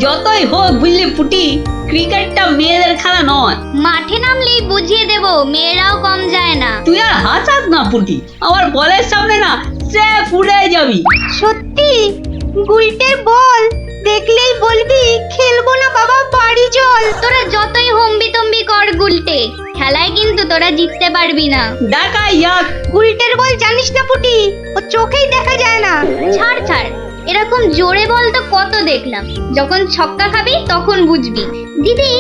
যতই হোক বুঝলি পুটি, ক্রিকেটটা মেয়েদের খেলা নয়। মাঠে নামলেই বুঝিয়ে দেব, মেয়েরাও কম যায় না। তুই আর হাসাস না পুটি, আমার বলের সামনে না সে উড়ে যাবি। সত্যি গুলটের বল দেখলেই বলবি খেলবো না বাবা, বাড়ি চল। তোরা যতই হম্বি তম্বি কর গুলটে, খেলায় কিন্তু তোরা জিততে পারবি না। দেখা যাক। গুলটের বল জানিস না পুটি, ও চোখেই দেখা যায় না। ছাড় ছাড়, এরকম জোরে বল তো কত দেখলাম, যখন ছক্কা খাবি তখন বুঝবি। দিদি,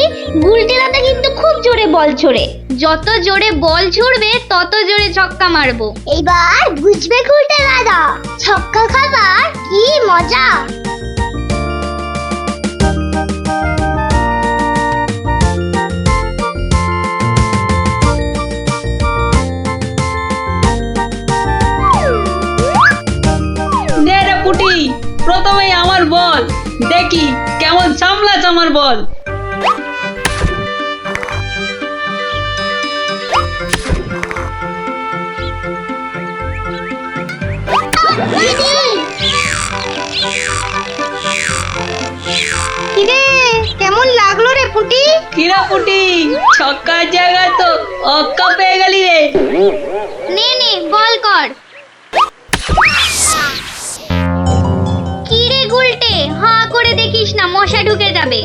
গুলটে দাদা কিন্তু খুব জোরে বল ছোড়ে, যত জোরে বল ছুড়বে তত জোরে ছক্কা মারবো। এইবার বুঝবে গুলটে দাদা, ছক্কা খাবার কি মজা। নে রে পুটি, প্রথমেই আমার বল, দেখি কেমন সামলাস আমার বল। কিরে কেমন লাগলো রে পুটি? কিরা পুটি, ছক্কার জায়গায় তো অক্কা পেয়ে গেলি রে। নে নে বল কর। কি রে গুলটে, হাঁ করে দেখিস না, মশা ঢুকে যাবে।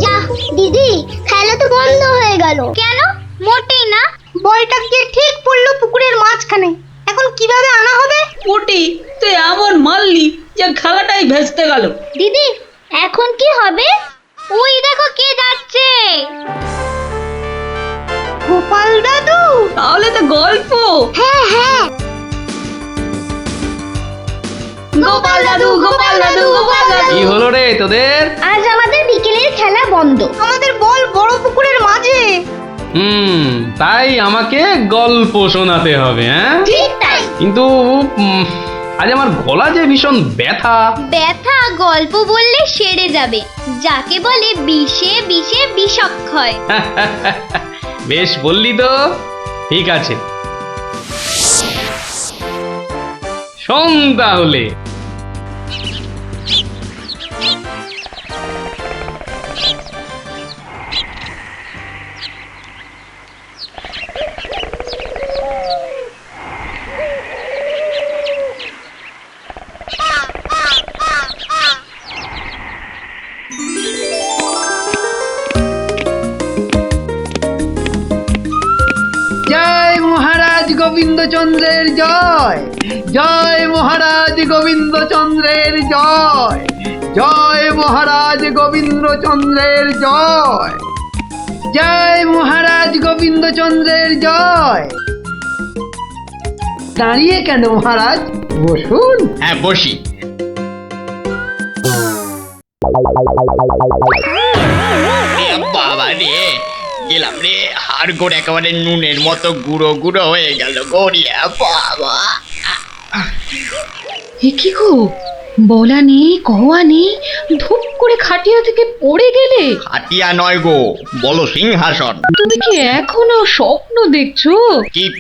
যা দিদি, খেলা তো বন্ধ হয়ে গেল। কেন? মোটেই না। বলটা গিয়ে ঠিক পড়লো পুকুরের মাঝখানে, এখন কিভাবে আনা হবে? পুটি, তুই এমন মারলি যে খেলাটাই ভেস্তে গেল। দিদি, এখন কি হবে? ওই দেখো কে যাচ্ছে। গোপাল দাদু। তাহলে তো গল্প। হ্যাঁ হ্যাঁ, গোপাল দাদু, গোপাল দাদু, গোপাল দাদু। কি হলো রে তোদের? আজ আমাদের বিকেলের খেলা বন্ধ। আমাদের বল বড় পুকুরের মাঝে। তাই আমাকে গল্প শোনাতে হবে, হ্যাঁ? ঠিক তাই। কিন্তু আজ আমার গলা যে ভীষণ ব্যথা। ব্যথা গল্প বললে সেরে যাবে, যাকে বলে বিষে বিষে বিষক্ষয়। বেশ বললি তো, ঠিক আছে, শোন তাহলে। জয় মহারাজ গোবিন্দচন্দ্রের জয়, জয় মহারাজ গোবিন্দচন্দ্রের জয়, জয় মহারাজ গোবিন্দচন্দ্রের জয়, জয় মহারাজ গোবিন্দচন্দ্রের জয়। দাঁড়িয়ে কেন মহারাজ, বসুন। হ্যাঁ বসি। বাবা রে, গেলাম রে, হাড় গোড় একেবারে নুনের মতো গুঁড়ো গুঁড়ো হয়ে গেল গড়িয়া। বাবা, কি গো, বলা নেই কওয়া নেই, ধুপ করে খাটিয়া থেকে পড়ে গেলে। হাতিয়া নয় গো, বলো সিংহাসন। তুমি কি এখনো স্বপ্ন দেখছো?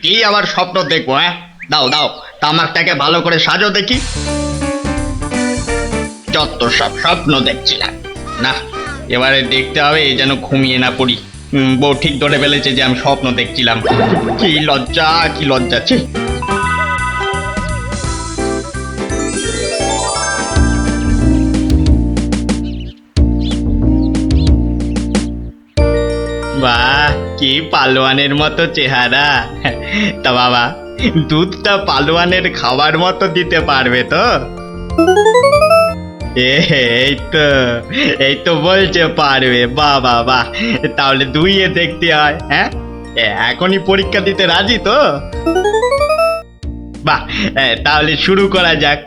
কি আবার স্বপ্ন দেখবো? হ্যাঁ, দাও দাও, তামাকটাকে ভালো করে সাজো দেখি। যত সব স্বপ্ন দেখছিলাম, না এবারে দেখতে হবে যেন ঘুমিয়ে না পড়ি। বউ ঠিক ধরে ফেলেছে যে আমি স্বপ্ন দেখছিলাম। কি লজ্জা, কি লজ্জা। ছি। বাহ, কি পালোয়ানের মতো চেহারা। তা বাবা, দুধটা পালোয়ানের খাবার মতো দিতে পারবে তো? এই তো বলছে পারবে। বাহ বাহ বাহ, তাহলে দুইয়ে দেখতে হয়। হ্যাঁ, এখনই পরীক্ষা দিতে রাজি তো? বাহ, তাহলে শুরু করা যাক।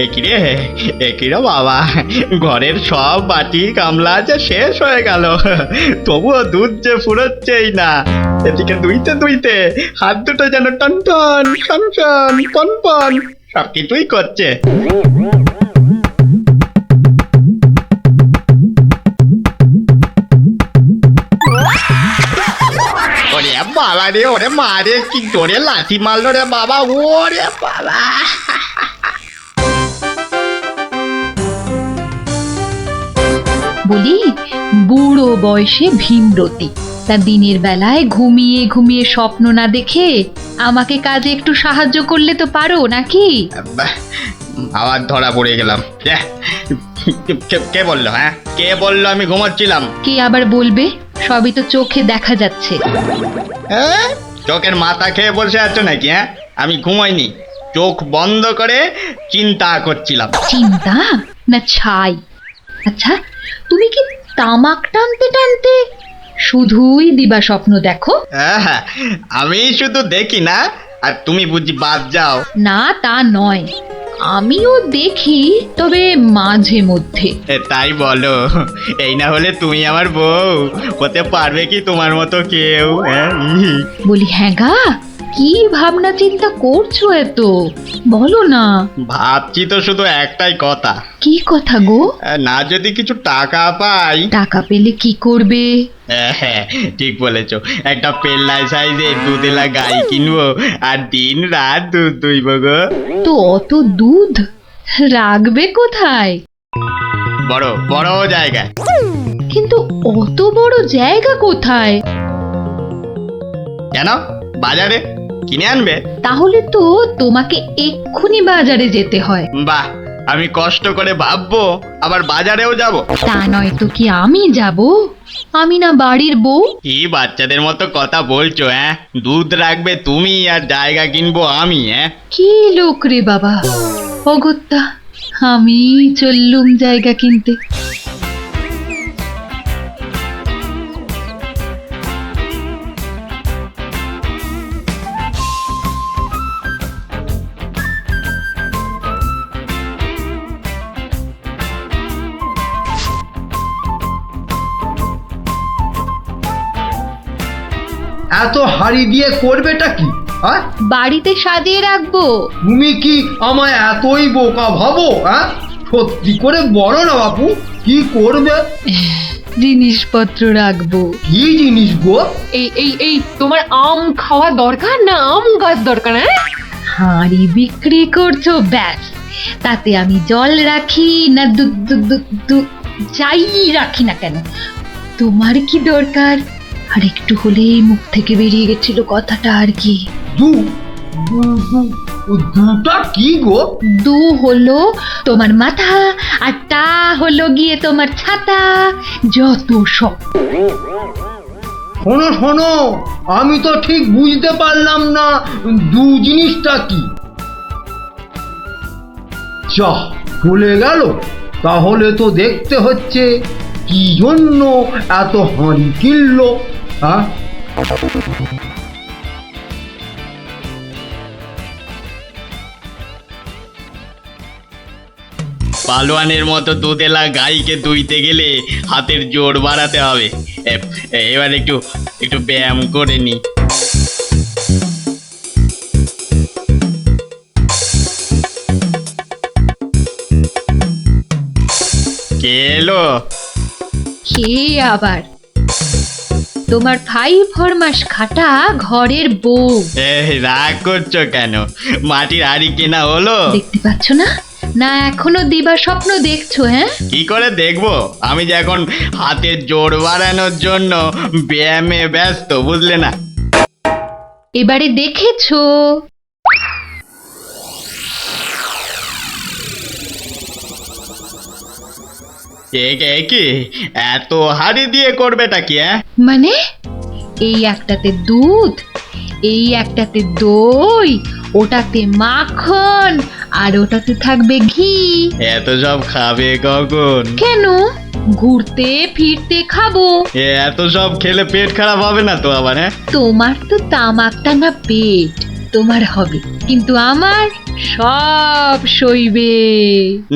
একিরে বাবা, ঘরের সব বাটি গামলা যে শেষ হয়ে গেল, তবুও দুধ যে ফুরোচ্ছেই না। এদিকে দুইতে দুইতে হাত দুটো যেন টন টন টন টন পন পন সব কিছুই করছে। ওরে বাবা রে, ওরে মা রে, কি জোরে লাথি মারলো রে বাবা, ওরে বাবা। বলি, বুড়ো বয়সে ভীমরতি, তা দিনের বেলায় ঘুমিয়ে ঘুমিয়ে স্বপ্ন না দেখে আমাকে কাজে একটু সাহায্য করলে তো পারো নাকি? বাহ, আবার ধরা পড়ে গেলাম। কে বললো? হ্যাঁ, কে বললো আমি ঘুমাচ্ছিলাম? কে আবার বলবে? সবই তো চোখে দেখা যাচ্ছে। হ্যাঁ, চোখের মাথা খেয়ে বসে আছো নাকি? হ্যাঁ, আমি ঘুমাইনি, চোখ বন্ধ করে চিন্তা করছিলাম। চিন্তা না ছাই? আচ্ছা, তুমি কি তামাক টানতে টানতে শুধুই দিবা স্বপ্ন দেখো? হ্যাঁ, আমি শুধু দেখি না, আর তুমি বুঝি বাদ যাও? না, তা নয়, আমিও দেখি, তবে মাঝে মধ্যে। তাই বলো? এই না হলে তুমি আমার বউ হতে পারবে কি তোমার মতো কেউ? হ্যাঁ, বলি, হ্যাঁ গা, কি ভাবনা চিন্তা করছো এত? বলো না। ভাবছি তো শুধু একটাই কথা। কি কথা গো? না যদি কিছু টাকা পাই। টাকা পেলে কি করবে? হ্যাঁ, ঠিক বলেছো, একটা পেল্লাই সাইজের দুধেলা গাই কিনবো আর দিন রাত দুধ দুইব গো। তো অত দুধ রাখবে কোথায়? বড় বড় জায়গায়। কিন্তু অত বড় জায়গা কোথায়? কেন? বাজারে কিনে আনবে? তাহলে তো তোমাকে এক্ষুনি বাজারে যেতে হয়। বাহ, আমি কষ্ট করে ভাববো আবার বাজারেও যাব? তা নয় তো কি আমি যাব? আমি না বাড়ির বউ? কি বাচ্চাদের মতো কথা বলছো? হ্যাঁ, দুধ রাখবে তুমি আর জায়গা কিনবো আমি? হ্যাঁ, কি লোক রে বাবা, অগত্যা আমি চললুম জায়গা কিনতে। এত হাড়ি দিয়ে করবেটা কি? হ্যাঁ, বাড়িতে সাজিয়ে রাখবো। তুমি কি আমায় এতই বোকা ভাবো? হ্যাঁ, সত্যি করে বলো না বাপু, কি করবে? জিনিসপত্র রাখবো। কি জিনিস গো? এই তোমার আম খাওয়া দরকার না আম গাছ দরকার? হ্যাঁ, হাঁড়ি বিক্রি করছো, ব্যাস। তাতে আমি জল রাখি না দুধ দুধ দুধ দুধ যাই রাখি না কেন, তোমার কি দরকার? আর একটু হলেই মুখ থেকে বেরিয়ে গেছিল কথাটা আর কি। দুটা কি গো? দু হলো তোমার মাথা, আর টা হলো গিয়ে তোমার ছাতা, যত সব। শোনো শোনো, আমি তো ঠিক বুঝতে পারলাম না দু জিনিসটা কি। যা চলে গেল, তাহলে তো দেখতে হচ্ছে কি জন্য এত হাঁড়ি কিনলো। হ্যাঁ, পালোয়ানের মতো দুধেলা গাইকে দুইতে গেলে হাতের জোর বাড়াতে হবে। এবার একটু একটু ব্যায়াম করে নি। কে এলো? কে আবার? তোমার 5 ফরমাস খাটা ঘরের বউ। রাগ করছো কেন? মাটির হাড়ি কেনা হলো? দেখতে পাচ্ছ না? না এখনো দিবা স্বপ্ন দেখছো? হ্যাঁ, কি করে দেখবো? আমি যে এখন হাতের জোর বাড়ানোর জন্য ব্যায়ামে ব্যস্ত, বুঝলে না? এবারে দেখেছো? কি এত হাড়ি দিয়ে করবেটা কি? মানে এই একটাতে দুধ, এই একটাতে দই, ওটাতে মাখন, আর ওটাতে থাকবে ঘি। এত সব খাবে কখন? কেন? ঘুরতে ফিরতে খাবো। এত সব খেলে পেট খারাপ হবে না তো আবার? হ্যাঁ, তোমার তো তামাক টানা পেট, তোমার হবে, কিন্তু আমার সব সইবে।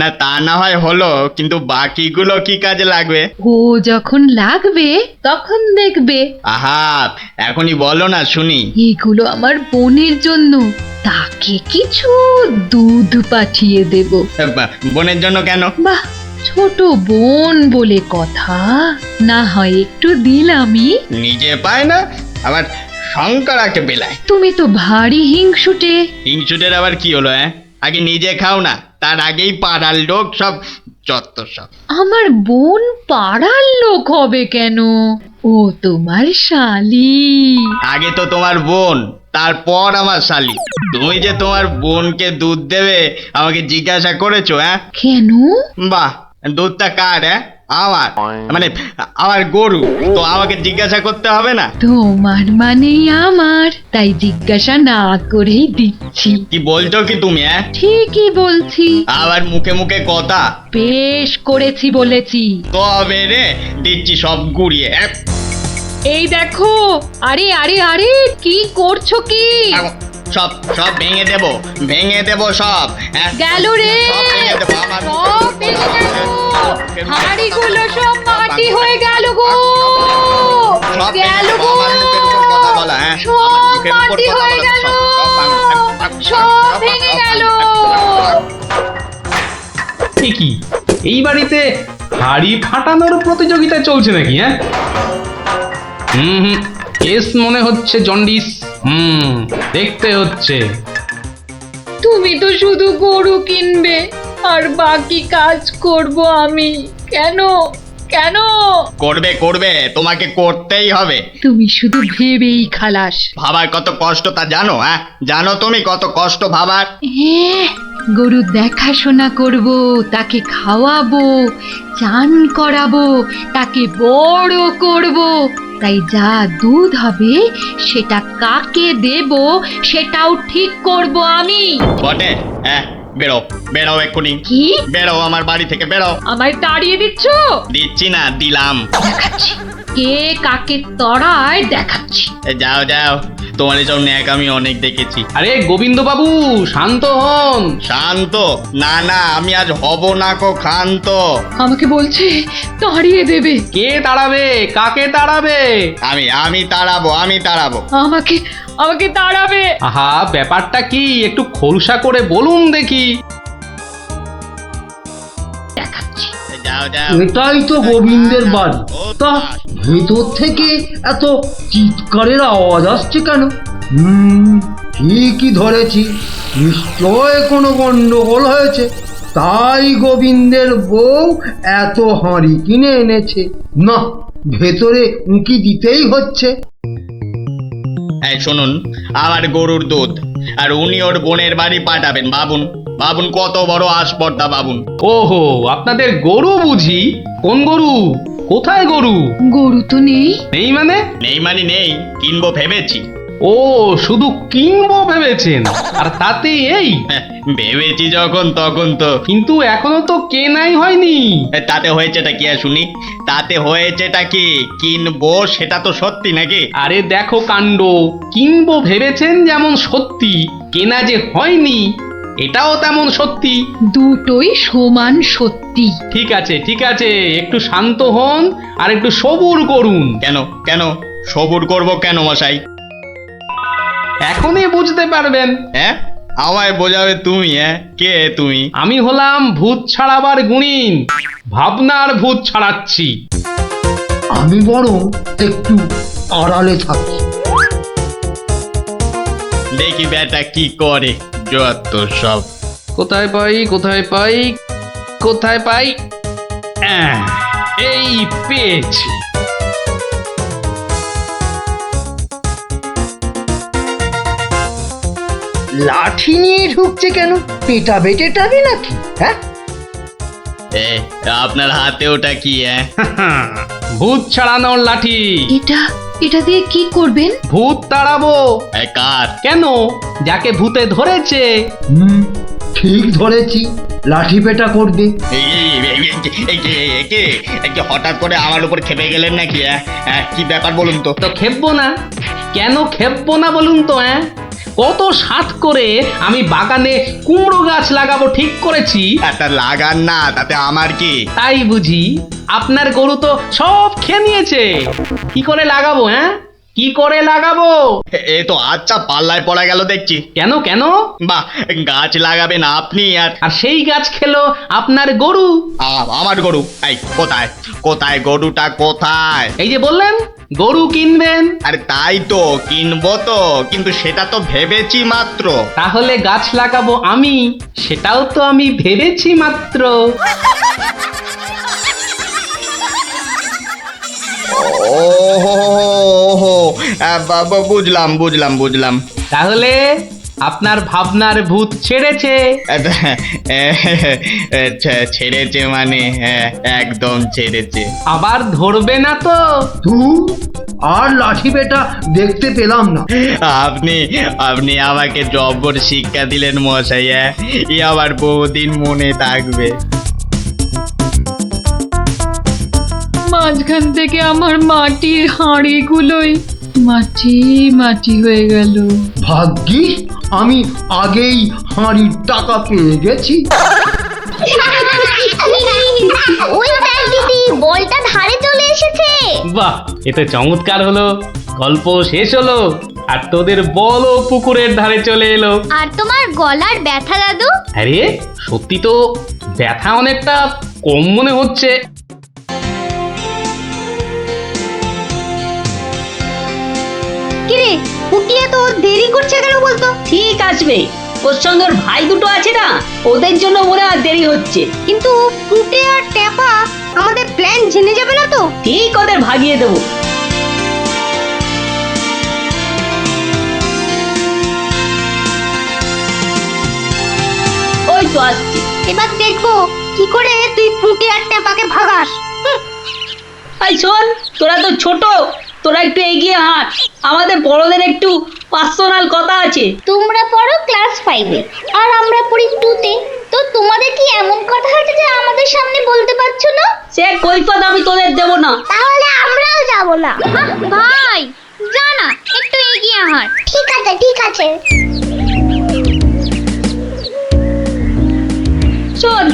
না তা না হয় হলো, কিন্তু বাকিগুলো কি কাজে লাগবে? ও যখন লাগবে তখন দেখবে। আহা, এখনই বলো না শুনি। এগুলো আমার বোনের জন্য, তাকে কিছু দুধ পাঠিয়ে দেব। বোনের জন্য কেন? বাহ, ছোট বোন বলে কথা, না হয় একটু দিলামই। নিজে পায় না, আবার শঙ্করাকে বেলায়। তুমি তো ভারী হিংসুটে। হিংসুটের আবার কি হলো? আগে নিজে খাও না, তার আগেই পাড়ার লোক সব যত সব। আমার বোন পাড়ার লোক হবে কেন? ও তোমার শালি। আগে তো তোমার বোন, তারপর আমার শালি। তুমি যে তোমার বোনকে দুধ দেবে আমাকে জিজ্ঞাসা করেছো? কেন? বাহ, দুধটা কার? আমার, মানে আমার গরু, তো আমাকে জিজ্ঞাসা করতে হবে না? তোমার মানেই আমার, তাই জিজ্ঞাসা না করেই দিচ্ছি। কি বলছো কি তুমি? ঠিকই বলছি। আবার মুখে মুখে কথা। বেশ করেছি বলেছি। তবে রে দিচ্ছি সব গুড়িয়ে। এই দেখো, আরে আরে আরে, কি করছো কি? সব সব ভেঙে দেবো, ভেঙে দেবো সব। গেল রে, সব ভেঙে দেবো। আমার সব ভেঙে গেল। হাঁড়িগুলো সব মাটি হয়ে গেল গো, সব গেল গো, আমার মুখের উপর কথা বলা। সব মাটি হয়ে গেল, সব ভেঙে গেল। কি এই বাড়িতে হাড়ি ফাটানোর প্রতিযোগিতা চলছে নাকি? হুম, কেস মনে হচ্ছে জন্ডিস। দেখতে হচ্ছে। তুমি তো শুধু গরু কিনবে আর বাকি কাজ করব আমি। কেন কেন? করবে করবে, তোমাকে করতেই হবে। তুমি শুধু ভেবেই খালাস। ভাবার কত কষ্ট তা জানো? জানো তুমি কত কষ্ট ভাবার? গরু দেখাশোনা করব, তাকে খাওয়াবো, চান করাবো, তাকে বড় করব, তাই যা দুধ হবে সেটা কাকে দেব সেটাও ঠিক করব আমি। বটে? বেরো বেরো এক্ষুনি। কি? বেরো আমার বাড়ি থেকে, বেরো। আমায় তাড়িয়ে দিচ্ছ? দিচ্ছি না, দিলাম। দেখাচ্ছি কে কাকে তড়ায়, দেখাচ্ছি। যাও যাও, তোমার এসব ন্যাক আমি অনেক দেখেছি। আরে গোবিন্দ বাবু, শান্ত হন। শান্ত? না না, আমি আজ হব না কো ক্ষান্ত। আমাকে বলছে তাড়িয়ে দেবে। কে তাড়াবে? কাকে তাড়াবে? আমি তাড়াবো, আমি তাড়াবো। আমাকে আমাকে তাড়াবে। আহা, ব্যাপারটা কি একটু খোলসা করে বলুন দেখি। দেখাচ্ছি। যাও যাও। এটাই তো গোবিন্দের বাড়ি। তা ভেতর থেকে এত চিৎকারের আওয়াজ আসছে কেন? ঠিকই ধরেছি, নিশ্চয় কোনো গন্ডগোল হয়েছে, তাই গোবিন্দের বউ এত হাঁড়ি কিনে এনেছে। না, ভেতরে উঁকি দিতেই হচ্ছে। এই শুনুন, আমার গরুর দুধ, আর উনি ওর বোনের বাড়ি পাঠাবেন। ভাবুন ভাবুন, কত বড় আসপর্দা ভাবুন। ওহো, আপনাদের গরু বুঝি? কোন গরু? কোথায় গরু? গরু তো নেই। নেই মানে? নেই মানে নেই, কিনবো ভেবেছি। ও, শুধু কিনবো ভেবেছেন? আর তাতে এই? ভেবেছি যখন তখন তো। কিন্তু এখনো তো কেনাই হয়নি। তাতে হয়েছেটা কি শুনি? তাতে হয়েছেটা কি? কিনবো সেটা তো সত্যি নাকি? আরে দেখো কাণ্ড, কিনবো ভেবেছেন যেমন সত্যি, কেনা যে হয়নি এটাও তেমন সত্যি। দুটোই সমান সত্যি। ঠিক আছে ঠিক আছে, একটু শান্ত হন আর একটু সবুর করুন। কেন কেন সবুর করব কেন মশাই? এখনই বুঝতে পারবেন। আমায় বোঝাবে তুমি? কে তুমি? আমি হলাম ভূত ছাড়াবার গুণিন, ভাবনার ভূত ছাড়াচ্ছি। আমি বরং একটু আড়ালে থাকি। দেখি বেটা কি করে, যত সব। কোথায় পাই কোথায় পাই কোথায় পাই? এই পেয়েছি। লাঠি নিয়ে ঢুকছে কেন? পেটা বেটেটাবি নাকি? আপনার হাতে ওটা কি? ভূত ছাড়ানোর লাঠি। এটা দিয়ে কি করবেন? ভূত তাড়াবো। কার? কেন? যাকে ভূতে ধরেছে। ঠিক ধরেছি, লাঠি পেটা করবে। হঠাৎ করে আমার উপর খেপে গেলেন নাকি? কি ব্যাপার বলুন তো? তো খেপবো না? কেন খেপবো না বলুন তো? কত সাত করে আমি বাগানে কুমড়ো গাছ লাগাবো ঠিক করেছি। একটা লাগান না, তাতে আমার কি? তাই বুঝি আপনার গরু তো সব খেয়ে নিয়েছে। কি করে লাগাবো? হ্যাঁ, কি করে লাগাবো? এ তো আচ্ছা পাল্লায় পড়া গেল দেখছি। কেন কেন? বাহ, গাছ লাগাবেন আপনি আর আর সেই গাছ খেলো আপনার গরু। আমার গরু? এই কোথায় কোথায় গরুটা কোথায়? এই যে বললেন গরু কিনবেন। আরে তাই তো কিনবো তো, কিন্তু সেটা তো ভেবেছি মাত্র। তাহলে গাছ লাগাবো আমি, সেটাও তো আমি ভেবেছি মাত্র। ওহো, বুঝলাম বুঝলাম বুঝলাম। তাহলে আপনার ভাবনার ভূত ছেড়েছে। ছেড়েছে মানে? হ্যাঁ, একদম ছেড়েছে। আবার ধরবে না তো? তুই আর লাঠি বেটা দেখতে পেলাম না। আপনি আপনি আমাকে জব্বর শিক্ষা দিলেন মশাই। এ আবার বহুদিন মনে থাকবে। মাঝখান থেকে আমার মাটির হাঁড়িগুলোই মাটি মাটি হয়ে গেল। ভাগ্যিস আমি আগেই হাঁড়ির টাকা পেয়ে গেছি। ওই দেখ দিদি, বলটা ধারে চলে এসেছে। বাহ, এ তো চমৎকার হলো। গল্প শেষ হলো আর তোদের বলও পুকুরের ধারে চলে এলো। আর তোমার গলার ব্যথা দাদু? আরে সত্যি তো ব্যথা অনেকটা কম মনে হচ্ছে। কিরে পুটিয়ে তো দেরি করছে কেন বলতো? ঠিক আসবে, ওর সঙ্গে ওর ভাই দুটো আছে না, ওদের জন্য মনে হয় দেরি হচ্ছে। কিন্তু পুটে আর টেপা আমাদের প্ল্যান জেনে যাবে না তো? ঠিক ওদের ভাগিয়ে দেবো। ওই তো আসছে। এবার দেখবো কি করে তুই পুটে আর টেপাকে ভাগাস। এই শোন, তোরা তো ছোট, তোরা একটু এগিয়ে হাঁট, আমাদের বড়দের একটু পার্সোনাল কথা আছে। তোমরা পড়ো ক্লাস 5-এ আর আমরা পড়ি 2-তে। তো তোমাদের কি এমন কথা আছে যে আমাদের সামনে বলতে পারছো না? সে কৈফত আমি তোদের দেবো না। তাহলে আমরাও যাব না। ভাই যা না, একটু এগিয়ে হাঁট। ঠিক আছে ঠিক আছে। শোন,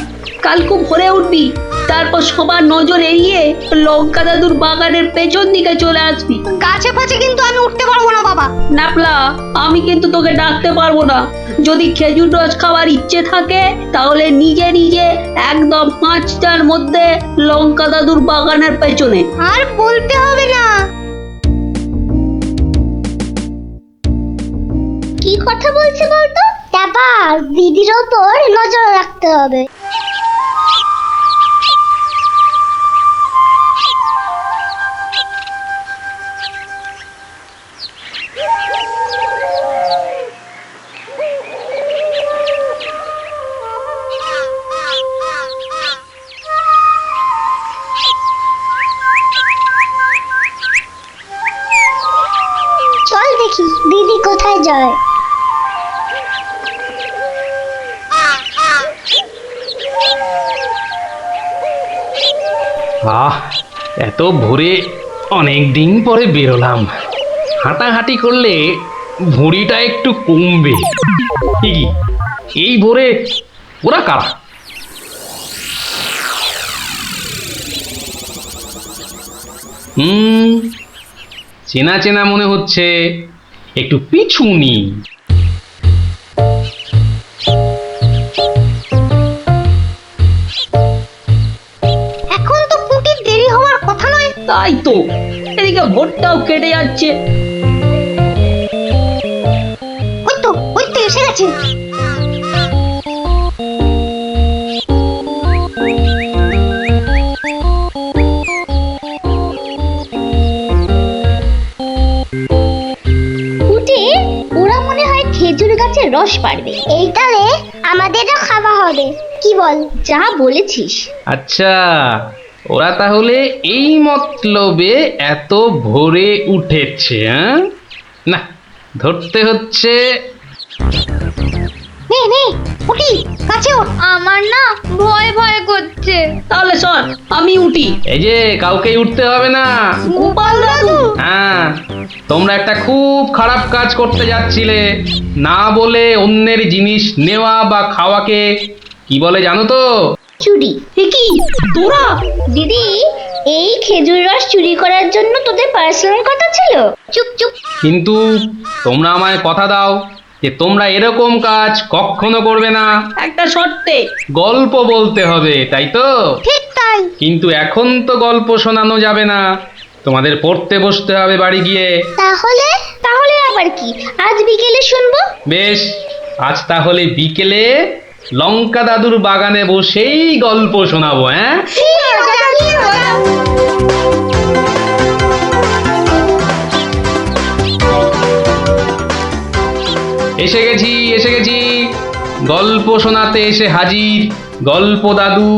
কাল খুব ভোরে উঠবি, তারপর সবার নজর এড়িয়ে লঙ্কা দাদুর বাগানের পেছন দিকে চলে আসবি। গাছে ফাছে কিন্তু আমি উঠতে পারবো না বাবা। নাপলা, আমি কিন্তু তোকে ডাকতে পারবো না। যদি খেজুর রস খাওয়ার ইচ্ছে থাকে তাহলে নিজে নিজে একদম 5টার মধ্যে লঙ্কা দাদুর বাগানের পেছনে। আর বলতে হবে না। কি কথা বলছে বলতো? টাপা, দিদির ওপর নজর রাখতে হবে। চল দেখি দিদি কোথায় যায়। এত ভোরে অনেক দিন পরে বেরোলাম। হাঁটাহাঁটি করলে ভুঁড়িটা একটু কমবে। কি এই ভোরে ওরা কারা? চেনা চেনা মনে হচ্ছে, একটু পিছু নি। এখন তো পুটির দেরি হওয়ার কথা নয়। তাই তো, এদিকে ভোটটাও কেটে যাচ্ছে। ওই তো এসে গেছে। ওরা মনে হয় খেজুর গাছের রস পাড়বে। এইটারে আমাদেরও খাওয়া হবে। কি বল? যা বলেছিস। আচ্ছা, ওরা তাহলে এই মতলবে এত ভোরে উঠেছে। হ্যাঁ, না ধরতে হচ্ছে। নে নে উঠি, কাছে ওঠ। আমার না ভয় ভয় করছে। তাহলে শোন, আমি উঠি। এই যে কাউকেই উঠতে হবে না। গোপাল দাদু, হ্যাঁ, তোমরা একটা খুব খারাপ কাজ করতে যাচ্ছিলে। না বলে অন্যের জিনিস নেওয়া বা খাওয়াকে কি বলে জানো তো? চুরি। এ কি তোরা? দিদি, এই খেজুর রস চুরি করার জন্য তোদের পার্সোনাল কথা ছিল? চুপ চুপ। কিন্তু তোমরা আমায় কথা দাও যে তোমরা এরকম কাজ কখনো করবে না। একটা শর্তে। গল্প বলতে হবে, তাই তো? ঠিক তাই। কিন্তু এখন তো গল্প শোনানো যাবে না, তোমাদের পড়তে বসতে হবে বাড়ি গিয়ে। তাহলে তাহলে আবার কি? আজ বিকেলে শুনবো। বেশ, আজ তাহলে বিকেলে লঙ্কা দাদুর বাগানে বসেই গল্প শোনাবো। হ্যাঁ, এসে গেছি এসে গেছি, গল্প শোনাতে এসে হাজির গল্প দাদু।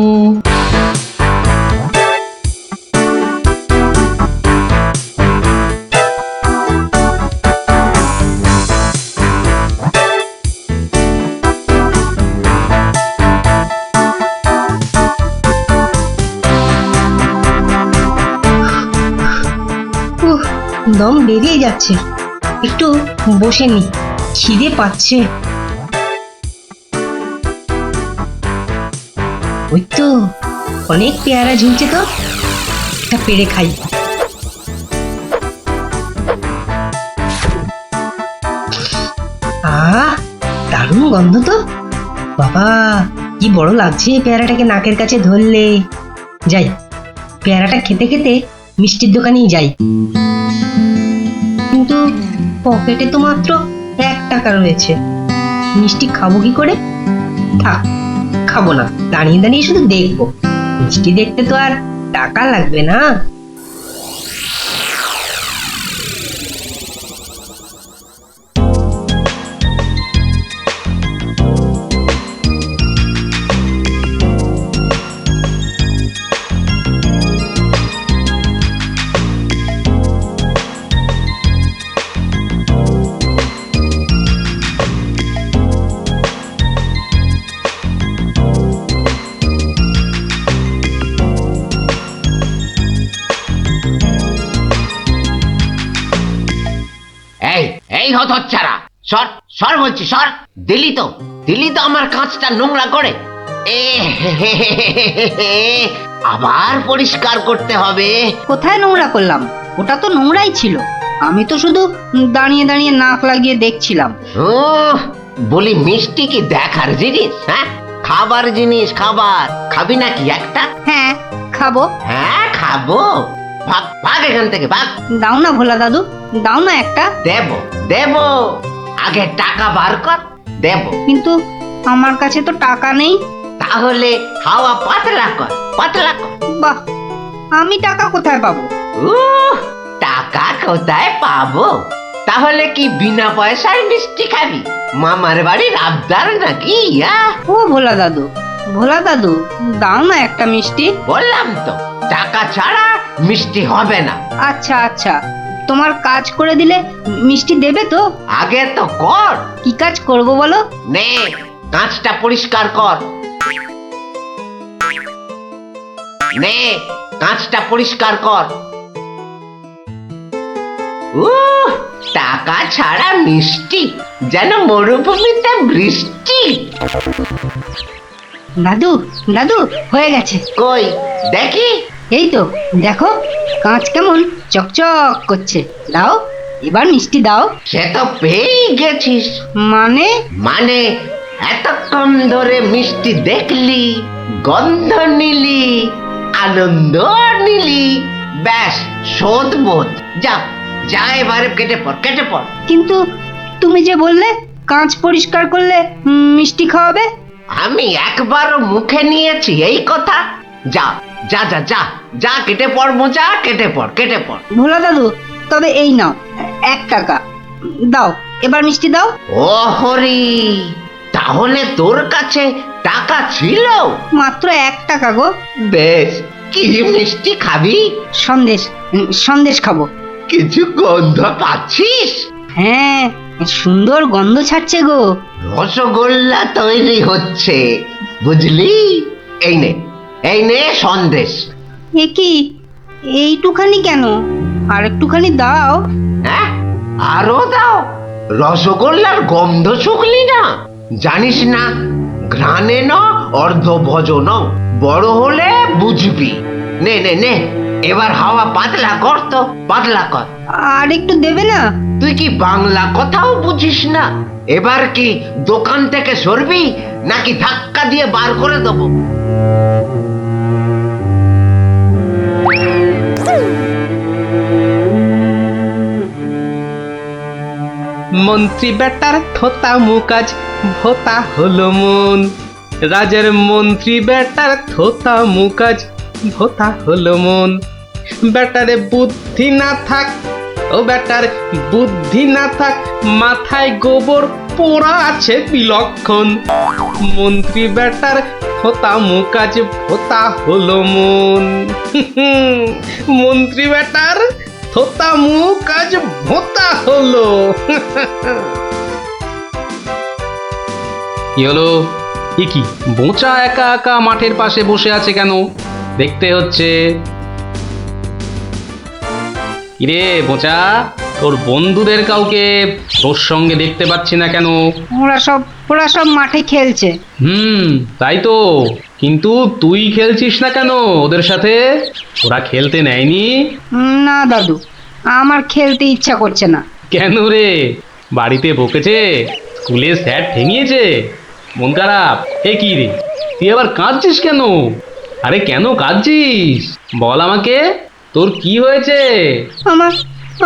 দম বেরিয়ে যাচ্ছে, একটু বসে নি, খিদে পাচ্ছে। ওই তো অনেক পেয়ারা ঝুলছে, তো একটা পেড়ে খাই। আহ, দারুণ গন্ধ তো। বাবা, কি বড় লাগছে পেয়ারাটাকে নাকের কাছে ধরলে। যাই, পেয়ারাটা খেতে খেতে মিষ্টির দোকানেই যাই। কিন্তু পকেটে তো মাত্র 1 টাকা রয়েছে, মিষ্টি খাবো কি করে? থাক, খাবো না, দাঁড়িয়ে দাঁড়িয়ে শুধু দেখবো। মিষ্টি দেখতে তো আর টাকা লাগবে না। এই এই হতচ্ছাড়া, সর সর বলছি, সর। দিলি তো আমার কাঁচটা নোংরা করে। এ আবার পরিষ্কার করতে হবে। কোথায় নোংরা করলাম? ওটা তো নোংরাই ছিল। আমি তো শুধু দাঁড়িয়ে দাঁড়িয়ে নাক লাগিয়ে দেখছিলাম। বলি, মিষ্টি কি দেখার জিনিস? হ্যাঁ, খাবার জিনিস। খাবার খাবি নাকি একটা? হ্যাঁ, খাবো। হ্যাঁ, খাবো। ভাগ ভাগ এখান থেকে, ভাগ। দাও না ভোলা দাদু, দাও না একটা। দেব দেব, আগে টাকা বার কর, দেব। কিন্তু আমার কাছে তো টাকা নেই। তাহলে হাওয়া পাতলা কর, পাতলা কর। বাহ, আমি টাকা কোথায় পাবো? টাকা কোথায় পাবো? তাহলে কি বিনা পয়সায় মিষ্টি খাবি? মামার বাড়ির আবদার নাকি? ও ভোলা দাদু, ভোলা দাদু, দাও না একটা মিষ্টি। বললাম তো, টাকা ছাড়া মিষ্টি হবে না। আচ্ছা আচ্ছা, তোমার কাজ করে দিলে মিষ্টি দেবে তো? আগে তো কর। কি কাজ করব বলো? নে, কাঁচটা পরিষ্কার কর। নে, কাঁচটা পরিষ্কার কর। টাকা ছাড়া মিষ্টি যেন মরুভূমিতে বৃষ্টি। দাদু দাদু, হয়ে গেছে। কই দেখি। এই তো দেখো, কাঁচ কেমন চকচক করছে। দাও, এবার মিষ্টি দাও। সে তো পেয়ে গেছিস। মানে? মানে এতক্ষণ ধরে মিষ্টি দেখলি, গন্ধ নিলি, আনন্দ নিলি, ব্যাস শোধ বোধ। যা যা, এবারে কেটে পড়, কেটে পড়। কিন্তু তুমি যে বললে কাঁচ পরিষ্কার করলে মিষ্টি খাওয়াবে। আমি একবারও মুখে নিয়েছি এই কথা? যা যা যা যা যা, কেটে পড় মোজা, কেটে পড়, কেটে পড়। ভোলা দাদু, তবে এই নাও 1 টাকা দাও, এবার মিষ্টি দাও। ও হরি, তাহলে তোর কাছে টাকা ছিল? মাত্র 1 টাকা গো। বেশ, কি মিষ্টি খাবি? সন্দেশ, সন্দেশ খাবো। কিছু গন্ধ পাচ্ছিস? হ্যাঁ, সুন্দর গন্ধ ছাড়ছে গো। রসগোল্লা তৈরি হচ্ছে, বুঝলি? এই নে সন্দেশ। এ কি, এইটুখানি কেন? আর একটুখানি দাও। হ্যাঁ, আরো দাও। রসগোল্লার গন্ধ শুকলি না? জানিস না, ঘ্রাণে ন অর্ধ ভজন, বড় হলে বুঝবি। নে নে নে, এবার হাওয়া পাতলা কর তো, পাতলা কর। আর একটু দেবে না? তুই কি বাংলা কথাও বুঝিস না? এবার কি দোকান থেকে সরবি নাকি ধাক্কা দিয়ে বার করে দেবো? মন্ত্রী বেটার থোতা মুকাজ ভোতা হলো মন, রাজার মন্ত্রী বেটার থোতা মুকাজ ভোতা হলো মন। বেটারে বুদ্ধি না থাক, ও বেটার বুদ্ধি না থাক, মাথায় গোবর পোড়া আছে বিলক্ষণ। মন্ত্রী বেটার থোতা মুকাজ ভোতা হলো মন। মন্ত্রী বেটার থোতা মুকাজ ভোতা হলো। কি হলো? এ কি, বোঁচা একা একা মাঠের পাশে বসে আছে কেন? দেখতে হচ্ছে। কিরে বোঁচা, তোর বন্ধুদের কাউকে তোর সঙ্গে দেখতে পাচ্ছি না কেন? ওরা সব মাঠে খেলছে। তাই তো, কিন্তু তুই খেলছিস না কেন ওদের সাথে? ওরা খেলতে নেয়নি? না দাদু, আমার খেলতে ইচ্ছা করছে না। কেন রে, বাড়িতে বকেছে? স্কুলে স্যার ঠেঙিয়েছে? মন খারাপ? এ কি রে, তুই আবার কাঁদছিস কেন? আরে কেন কাঁদছিস বল আমাকে, তোর কি হয়েছে?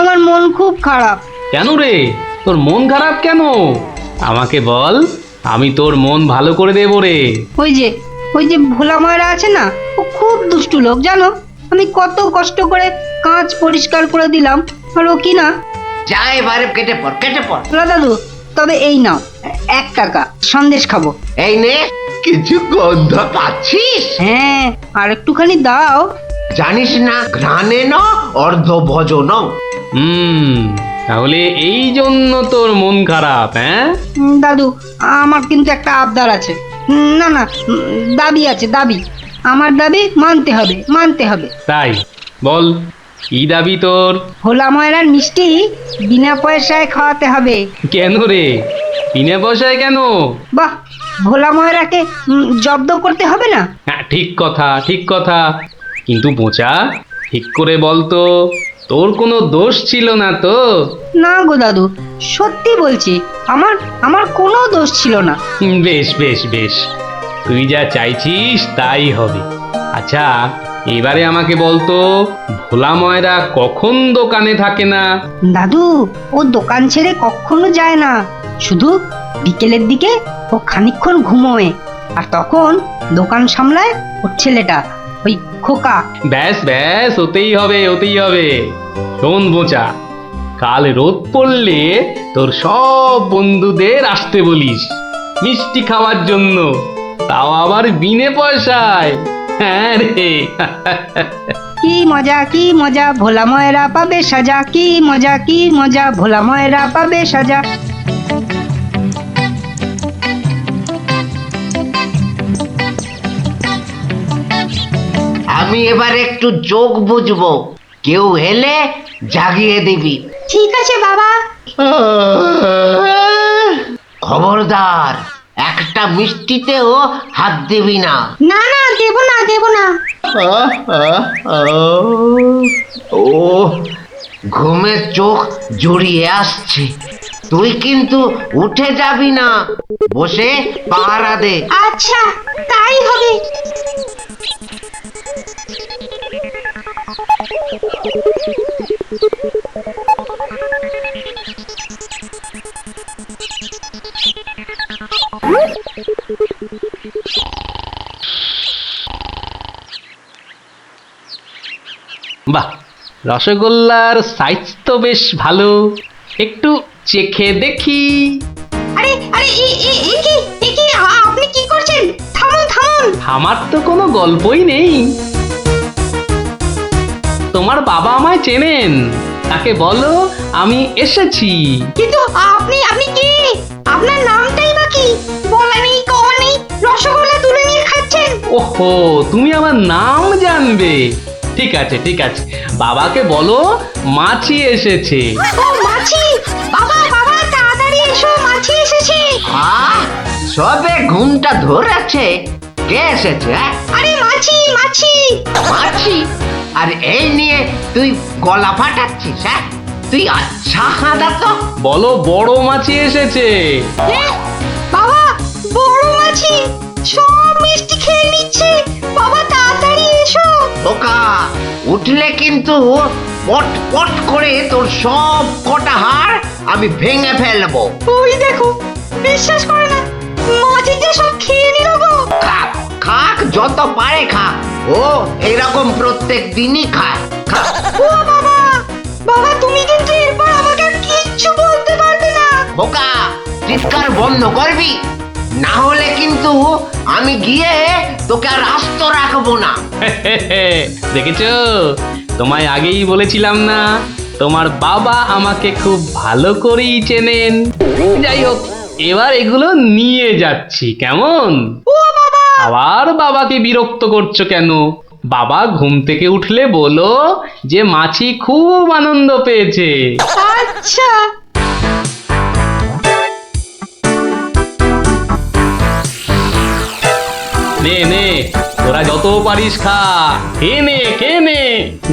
আমার মন খুব খারাপ। কেন রে, তোর মন খারাপ কেন? আমাকে বল, আমি তোর মন ভালো করে দেবো রে। ওই যে ভোলা ময়রা আছে না, ও খুব দুষ্টু লোক জানো। আমি কত কষ্ট করে কাঁচ পরিষ্কার করে দিলাম, আর ও কি না। যা এবারে কেটে পড়, কেটে পড়। দাদু, তবে এই নাও 1 টাকা, সন্দেশ খাবো। এই নে, কিছু গন্ধ পাচ্ছিস? হ্যাঁ, আর একটুখানি দাও। জানিস না, ঘ্রাণে ন অর্ধ ভজন। তাহলে এই জন্য তোর মন খারাপ? হ্যাঁ দাদু, আমার কিন্তু একটা আবদার আছে। না, দাবি আছে, দাবি। আমার দাবি মানতে হবে। তাই বল, কি দাবি তোর? ভোলা ময়রার মিষ্টি বিনা পয়সায় খাওয়াতে হবে। কেন রে, বিনা পয়সায় কেন? বাহ, ভোলা ময়রাকে জব্দ করতে হবে না? হ্যাঁ, ঠিক কথা। কিন্তু বোঁচা, ঠিক করে বলতো, তোর কোনো দোষ ছিল না তো? না গো দাদু, সত্যি বলছি, আমার কোনো দোষ ছিল না। বেশ, তুই যা চাইছিস তাই হবে। আচ্ছা, এবারে আমাকে বলতো, ভোলা ময়রা কখন দোকানে থাকে না? দাদু, ও দোকান ছেড়ে কখনো যায় না। শুধু বিকেলের দিকে ও খানিকক্ষণ ঘুমোয়, আর তখন দোকান সামলায় ওর ছেলেটা, ওই খোকা। ব্যাস, ওতেই হবে। শোন বোঁচা, কাল রোদ পড়লে তোর সব বন্ধুদের আসতে বলিস মিষ্টি খাওয়ার জন্য, তাও আবার বিনে পয়সায়। হ্যাঁ রে। কি মজা, ভোলা ময়রা পাবে সাজা। কি মজা, ভোলা ময়রা পাবে সাজা। আমি এবার একটু যোগ বুঝবো, কেউ এলে জাগিয়ে দিবি। ঠিক আছে বাবা। খবরদার, একটা মিষ্টিতেও হাত দিবি না। না, দেব না। ও, ঘুমে চোখ জড়িয়ে আসছে। তুই কিন্তু উঠে যাবি না, বসে পাহারা দে। আচ্ছা, তাই হবে। বাহ, রসগোল্লার সাইজ তো বেশ ভালো, একটু চেখে দেখি। আরে আপনি কি করছেন? থামুন। আমার তো কোনো গল্পই নেই। তোমার বাবা আমায় চেনেন, তাকে বলো আমি এসেছি। কিন্তু আপনি আপনি কি? আপনার নামটাই বা কি? বলা নেই কওয়া নেই, রসগোল্লা তুলে নিয়ে খাচ্ছেন। ওহো, তুমি আমার নাম জানবে? ঠিক আছে ঠিক আছে, বাবাকে বলো মাছি এসেছে। ও মাছি! বাবা বাবা তাড়াতাড়ি এসো, মাছি এসেছে। সবে ঘুমটা ধরেছে, কে এসেছে? আরে মাছি মাছি! মাছি? আর এই নিয়ে তুই গলা ফাটাচ্ছিস? হ্যাঁ, তুই আচ্ছা হাঁদা তো। বলো বড় মাছি এসেছে। বাবা বড় মাছি সব মিষ্টি খেয়ে নিচ্ছে। বাবা তাড়াতাড়ি এসো। ওকা উঠলে কিন্তু পট পট করে তোর সব কটা হাড় আমি ভেঙে ফেলবো। ওই দেখো, বিশ্বাস করে না, মাছি যে সব খেয়ে নিল গো। খাক খাক, যত পারে খাক। ও এরকম প্রত্যেক দিনই খায়। খাক। ও বাবা, বাবা তুমি কিন্তু এরপর আমাকে কিচ্ছু বলতে পারবে না। বোকা, চিৎকার বন্ধ করবি, না হলে কিন্তু আমি গিয়ে তোকে আর আস্ত রাখবো না। দেখেছো, তোমায় আগেই বলেছিলাম না, তোমার বাবা আমাকে খুব ভালো করেই চেনেন। যাই হোক, এবার এগুলো নিয়ে যাচ্ছি, কেমন? আবার বাবাকে বিরক্ত করছো কেন? বাবা ঘুম থেকে উঠলে বলো যে মাছি খুব আনন্দ পেয়েছে। আচ্ছা। নে নে, তোরা যত পারিস খা, খেয়ে নে খেয়ে নে।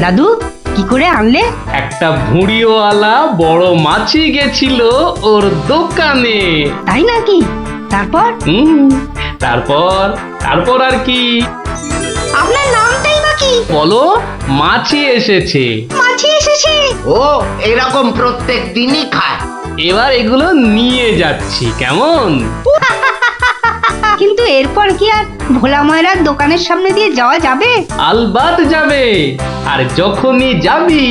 দাদু কি করে আনলে? একটা ভুঁড়িওয়ালা বড় মাছি গেছিল ওর দোকানে। তাই নাকি? তারপর? তারপর তারপর আর কি? আপনার নামটাই বা কি? বলো মাছি এসেছে। মাছি এসেছে। ও এরকম প্রত্যেক দিনই খায়। এবার এগুলো নিয়ে যাচ্ছি, কেমন? কিন্তু এরপর কি আর ভোলা ময়রার দোকানের সামনে দিয়ে যাওয়া যাবে? আলবাত যাবে। আর যখনই যাবি,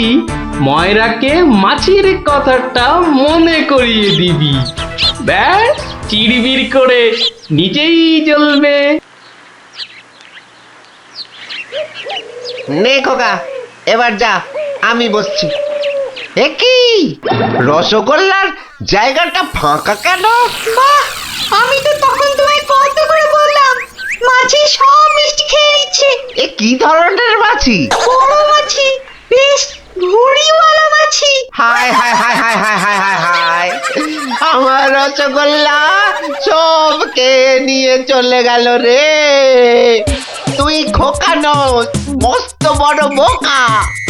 ময়রাকে মাছির কথাটা মনে করিয়ে দিবি। ব্যাস, চিড়বিড় করে নিজেই জ্বলবে। নে খোকা, এবার যা, আমি বসছি। এ কি রসগোল্লার জায়গাটা ফাঁকা কেন? বাহ, আমি তো তখন তোমায় কত করে বললাম, মাছি সব মিষ্টি খেয়ে নিচ্ছে। এ কি ধরনের মাছি? বড় মাছি, বেশ ভুঁড়িওয়ালা মাছি। হায় হায় হায় হায় হায় হায় হায় হায়, আমার রসগোল্লা সব খেয়ে নিয়ে চলে গেল রে। তুই খোকা নস, মস্ত বড় বোকা।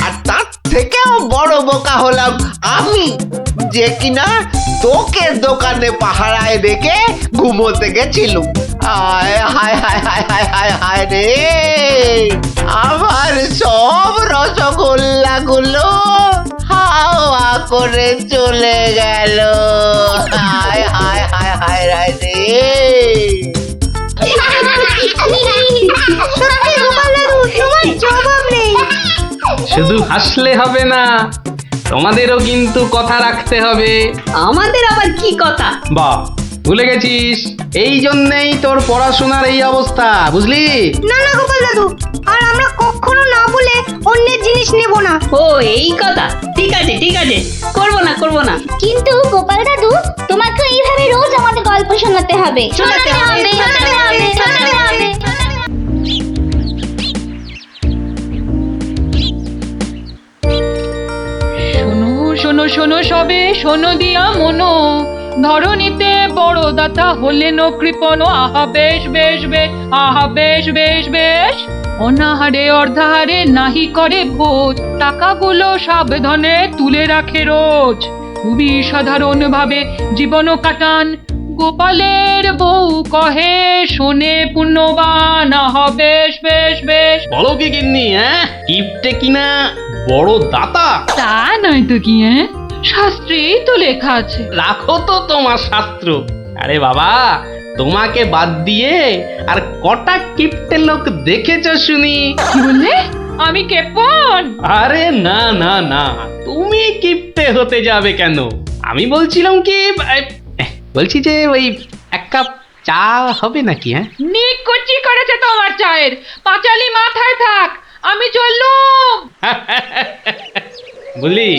আর তার থেকেও বড় বোকা হলাম আমি, যে কিনা তোকে দোকানে পাহারায় রেখে ঘুমোতে গেছিলুম। হায় হায় হায় হায় হায় হায় হায় রে, আমার সব রসগোল্লা গুলো হাওয়া করে চলে গেল। হায় হায় হায় হায় হায় রে। সত্যি গোপাল দাদু, তোমার জবাব নেই। শুধু হাসলে হবে না, তোমাদেরও কিন্তু কথা রাখতে হবে। আমাদের আবার কি কথা? বাহ, ভুলে গেছিস? এই জন্যেই তোর পড়াশোনার এই অবস্থা, বুঝলি? না না গোপাল দাদু, আর আমরা কখনো না বলে অন্যের জিনিস নেব না। ও এই কথা, ঠিক আছে ঠিক আছে, করবো না করবো না। কিন্তু গোপাল দাদু, তোমাকে এইভাবে রোজ আমাদের গল্প শোনাতে হবে। শোনাতে হবে, শোনাতে হবে, শোনাতে হবে। শোনো শোনো শোনো সবে, শোনো দিয়া মনো, ধরণীতে বড় দাতা হলেন কৃপণ। আহা বেশ বেশ বেশ, আহা বেশ বেশ বেশ, অনাহারে অর্ধাহারে নাহি করে ভোজ, টাকাগুলো সাবধানে তুলে রাখে রোজ। খুবই সাধারণ ভাবে জীবন কাটান, গোপালের বউ কহে শোনে পুণ্যবান। আহা বেশ বেশ বেশ। বলো কি গিন্নি, হ্যাঁ? কিপটে কিনা বড় দাতা? তা নয় তো কি, হ্যাঁ, শাস্ত্রেই তো লেখা আছে। রাখো তো তোমার শাস্ত্র। আরে বাবা, তোমাকে বাদ দিয়ে আর কটা কিপটে লোক দেখেছো শুনি? কি বললে? আমি কেপন? আরে না না না, তুমি কিপটে হতে যাবে কেন? আমি বলছিলাম কি, বলছি যে ওই এক কাপ চা হবে নাকি? হ্যাঁ, নিকুচি করেছে তোমার চায়ের, পাঁচালি মাথায় থাক, আমি চললুম। বুঝলি,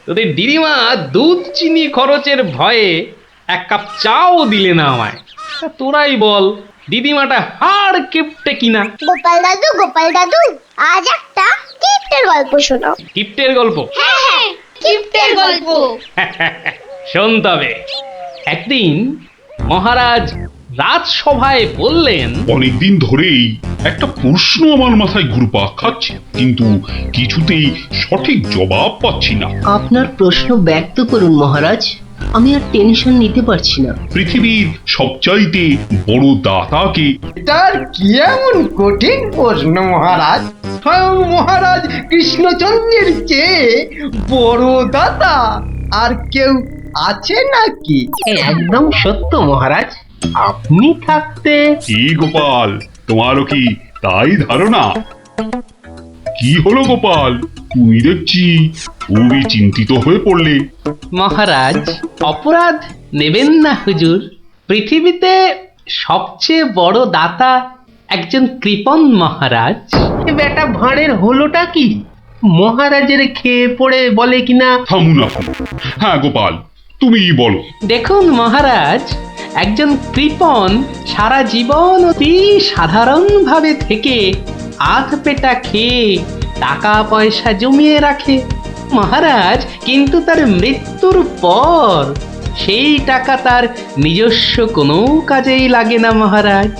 তোদের দিদিমা দুধ চিনি খরচের ভয়ে এক কাপ চাও দিলে না আমায়। তা তোরাই বল, দিদিমাটা হাড় কিপটে কিনা? গোপাল দাদু আজ একটা কিপ্টের গল্প শোনাও। কিপ্টের গল্প? হ্যাঁ, কিপ্টের গল্প। শোন তবে। একদিন মহারাজ রাজসভায় বললেন, অনেকদিন ধরেই একটা প্রশ্ন আমার মাথায় ঘুরপাক খাচ্ছে, কিন্তু কিছুতেই সঠিক জবাব পাচ্ছি না। আপনার প্রশ্ন ব্যক্ত করুন মহারাজ, আমি আর টেনশন নিতে পারছি না। পৃথিবীর সবচাইতে বড় দাতাকে? এটার কি এমন কঠিন প্রশ্ন মহারাজ? স্বয়ং মহারাজ কৃষ্ণচন্দ্রের চেয়ে বড় দাতা আর কেউ আছে নাকি? একদম সত্য মহারাজ, আপনি থাকতে। কি গোপাল, তোমারও কি তাই ধারণা? কি হলো গোপাল, তুমি দেখছি খুবই চিন্তিত হয়ে পড়লে। মহারাজ অপরাধ নেবেন না হুজুর, পৃথিবীতে সবচেয়ে বড় দাতা একজন কৃপণ মহারাজ। বেটা ভাঁড়ের হলোটা কি? মহারাজের খেয়ে পড়ে বলে কিনা। থামুন আপনি। হ্যাঁ গোপাল, তুমিই বলো। দেখুন মহারাজ, একজন কৃপণ সারা জীবন অতি সাধারণভাবে থেকে আধ পেটা খেয়ে টাকা পয়সা জমিয়ে রাখে মহারাজ, কিন্তু তার মৃত্যুর পর সেই টাকা তার নিজস্ব কোনো কাজেই লাগে না মহারাজ।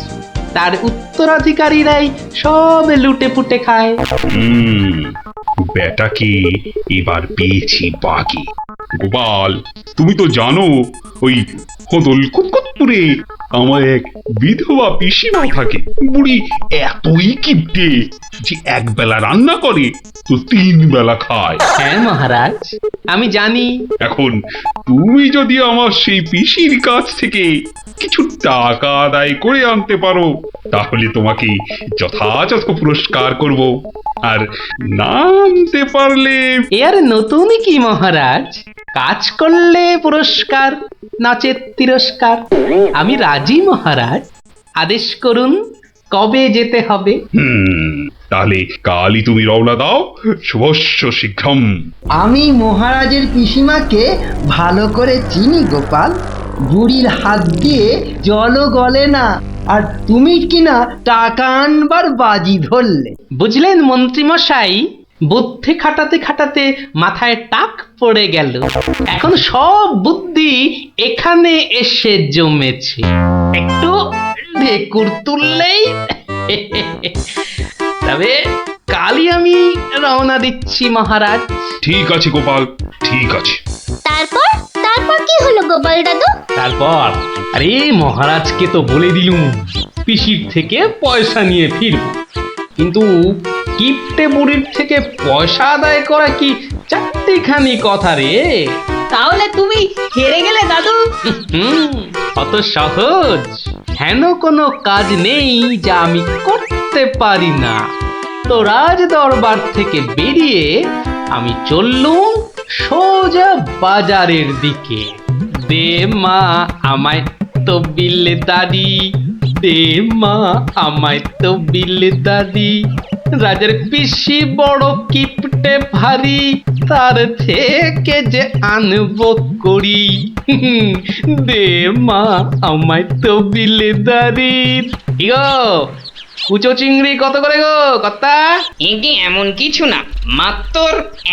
তার উত্তরাধিকারীরাই সব লুটে পুটে খায়। বেটাকে এবার পেয়েছি বাগে। গোপাল, তুমি তো জানো ওই হদল কুতকুতপুরে আমার এক বিধবা পিসিমা থাকে। বুড়ি এতই কিপটে যে এক বেলা রান্না করে তো 3 বেলা খায়। হ্যাঁ মহারাজ, আমি জানি। এখন তুমি যদি আমার সেই পিসির কাছ থেকে কিছু টাকা আদায় করে আনতে পারো, তাহলে তোমাকে যথাযথ পুরস্কার করব। আর না আনতে পারলে এর নতুন কি মহারাজ, কাজ করলে পুরস্কার, নাচের তিরস্কার। আমি রাজি মহারাজ, আদেশ করুন কবে যেতে হবে। তাহলে কালই তুমি রওনা দাও, শুভস্য শীঘ্রম। আমি মহারাজের পিসিমাকে ভালো করে চিনি গোপাল, বুড়ির হাত দিয়ে জলও গলে না, আর তুমি কিনা টাকা আনবার বাজি ধরলে। বুঝলেন মন্ত্রী মশাই, বুদ্ধি খাটাতে খাটাতে মাথায় টাক পড়ে গেল। এখন সব বুদ্ধি এখানে এসে জমেছে, একটু ঢেকুর তুললেই। তবে কালই আমি রওনা দিচ্ছি মহারাজ। ঠিক আছে গোপাল, ঠিক আছে। তারপর কি হলো গোপাল দাদু? তারপর আরে মহারাজকে তো বলে দিলুম পিসির থেকে পয়সা নিয়ে ফিরব, কিন্তু কিপ্টে বুড়ির থেকে পয়সা আদায় করা কি চারটিখানি কথা রে। তাহলে তুমি হেরে গেলে দাদু? অত সহজ হেন কোনো কাজ নেই যা আমি করতে পারি না। তো রাজ দরবার থেকে বেরিয়ে আমি চললুম সোজা বাজারের দিকে। দে মা আমায় তো বিলে দাদি, দে মা আমায় তো বিলে দাদি। রাজার পিসি বড় কিপটে ভারী, তার থেকে যে আনবো করি। দে মা আমায় তো বিলে দাদি। ইগো কুচো চিংড়ি কত করে গো কর্তা? এটি এমন কিছু না, মাত্র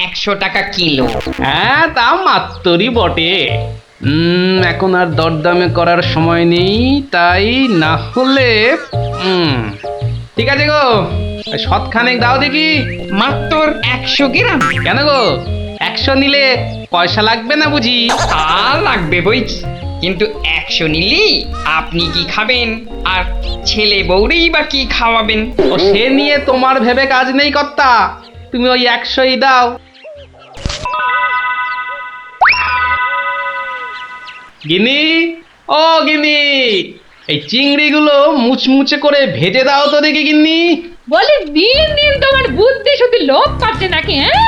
100 টাকা কিলো। হ্যাঁ তা মাত্রই বটে। এখন আর দরদামে করার সময় নেই, তাই না হলে ঠিক আছে গো, শতখানেক দাও দেখি। মাত্র 100 গ্রাম? কেন গো, 100 নিলে পয়সা লাগবে না বুঝি? তা লাগবে বইছি, কিন্তু 100 নিলেই আপনি কি খাবেন আর ছেলে বউরেই বা কি খাওয়াবেন? ও সে নিয়ে তোমার ভেবে কাজ নেই কর্তা, তুমি ওই 100ই দাও। গিনি, ও গিনি, এই চিংড়িগুলো মুচমুচে করে ভেজে দাও তো দেখি গিন্নি। বলে দিন দিন তোমার বুদ্ধি শুধু লোভ পাচ্ছে নাকি? হ্যাঁ,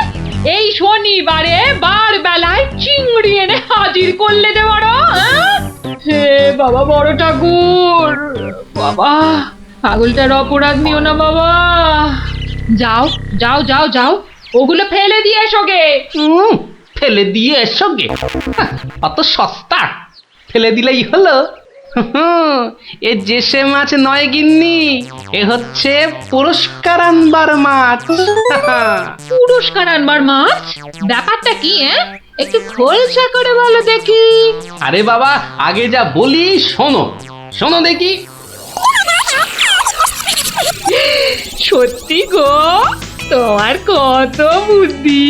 এই শনিবারে বার বেলায় চিংড়ি এনে হাজির করলে যে বড়। হে বাবা বড় ঠাকুর, বাবা পাগলটার অপরাধ নিও না বাবা। যাও যাও যাও যাও, ওগুলো ফেলে দিয়ে এসো গে। ফেলে দিয়ে এসো গে, অত সস্তা? ফেলে দিলেই হলো। এ জেসে মাছ নয় গিন্নি, এ হচ্ছে পুরস্কার আনবার মাছ। পুরস্কার আনবার মাছ? ব্যাপারটা কি একটু খোলসা করে বলো দেখি। আরে বাবা, আগে যা বলি শোনো, শোনো দেখি। সত্যি গো, তোমার কত বুদ্ধি।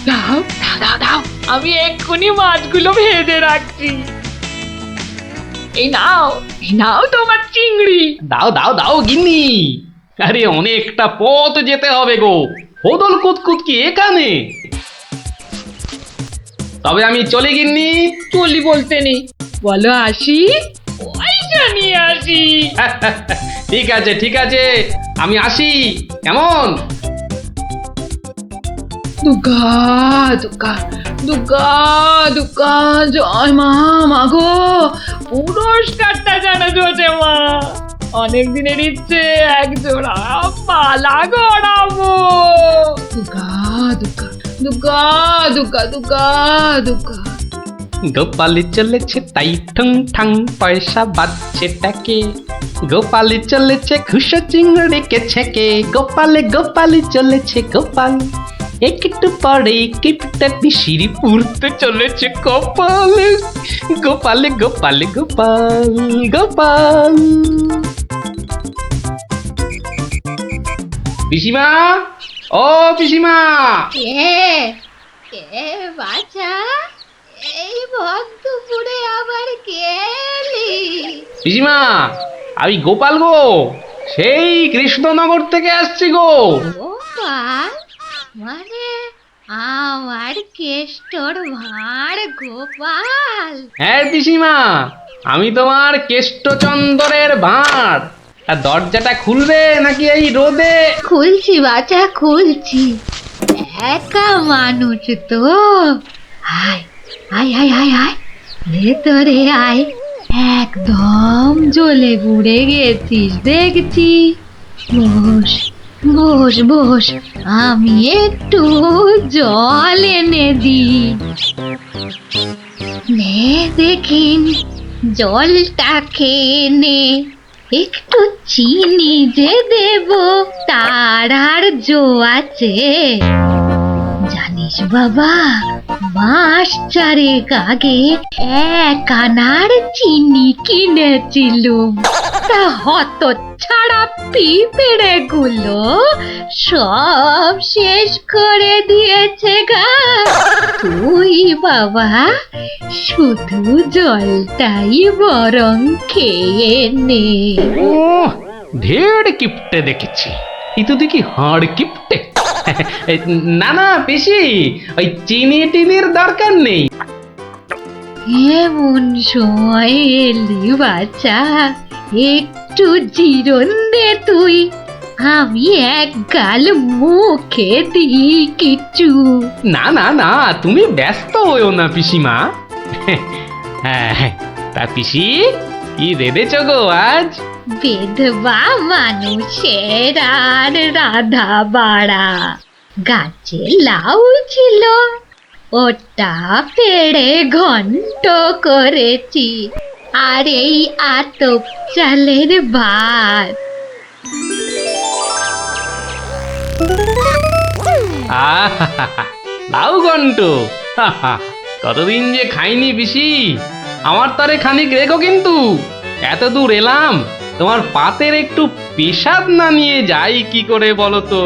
দাও দাও দাও দাও, আমি এক্ষুনি মাছগুলো ভেজে রাখছি। এই নাও তোমার চিংড়ি। দাও দাও দাও গিন্নি। আরে অনেকটা পথ যেতে হবে গো, হোদল কুতকুত কি এখানে? তবে আমি চলি গিন্নি। চলি বলতে নেই, বলো আসি, পয়সা নিয়ে আসি। ঠিক আছে ঠিক আছে, আমি আসি, কেমন? দুর্গা দুর্গা দুর্গা দুর্গা, জয় মা। মাগো, পুরস্কারটা যেন জোটে মা। অনেক দিনের ইচ্ছে, এক জোড়া পালা গড়াবো। দুর্গা দুর্গা দুর্গা দুর্গা দুর্গা দুর্গা। গোপালি চলেছে তাই ঠুং ঠাং, পয়সা বাজছে টাকে। গোপালি চলেছে খুশো চিংড়িকে ছেকে। গোপালে গোপালি চলেছে গোপাল, একটু পরে কিপটা পিসিরি পুরতে চলেছে কপালে। গোপালে গোপালে গোপাল গোপাল। পিসিমা, ও পিসিমা। কে বাছা, এই ভক্তপুরে আবার কে এলি? পিসিমা, আমি গোপাল গো, সেই কৃষ্ণনগর থেকে আসছি গো। গোপাল মানে আমার কেষ্টর ভাঁড় গোপাল? হ্যাঁ পিসিমা, আমি তোমার কেষ্টচন্দরের ভাঁড়। আর দরজাটা খুলবে নাকি এই রোদে? খুলছি বাছা, খুলছি। একা মানুষ তো, আয় আয় আয় আয় আয়, ভেতরে আয়। একদম জ্বলে পুড়ে গেছিস দেখছি। বস বস বস, আমি একটু জল এনে দিই। নে দেখিন, জলটা খেয়ে নে। একটু চিনি যে দেব, তার আর জো আছে? জানিস বাবা, মাস চারেক আগে 1 আনার চিনি কিনেছিলুম। তা হত ছাড়া পিঁপড়ে গুলো সব শেষ করে দিয়েছে গা। তুই বাবা শুধু জলটাই বরং খেয়ে নে। ও, ঢের কিপটে দেখেছি, এই তো দেখি হাড় কিপটে। না না পিসি, ওই চিনি টিনির দরকার নেই। এমন সময় এলি বাচ্চা, একটু জিরন দে তুই। আমি এক গাল মুখে দিই কিছু। না না না, তুমি ব্যস্ত হইও না পিসিমা। হ্যাঁ, তা পিসি কি রেঁধেছ গো আজ? বিধবা মানুষের আর রাধা বাড়া। গাছে লাউ ছিল, ওটা পেড়ে ঘন্ট করেছি। আর এই আতপ চালের ভাত। লাউ ঘন্ট, কতদিন যে খাইনি পিসি। আমার তারে খানিক রেখো কিন্তু। এত দূর এলাম, তোমার পাতের একটু পেশাদ না নিয়ে যাই কি করে বলো তো?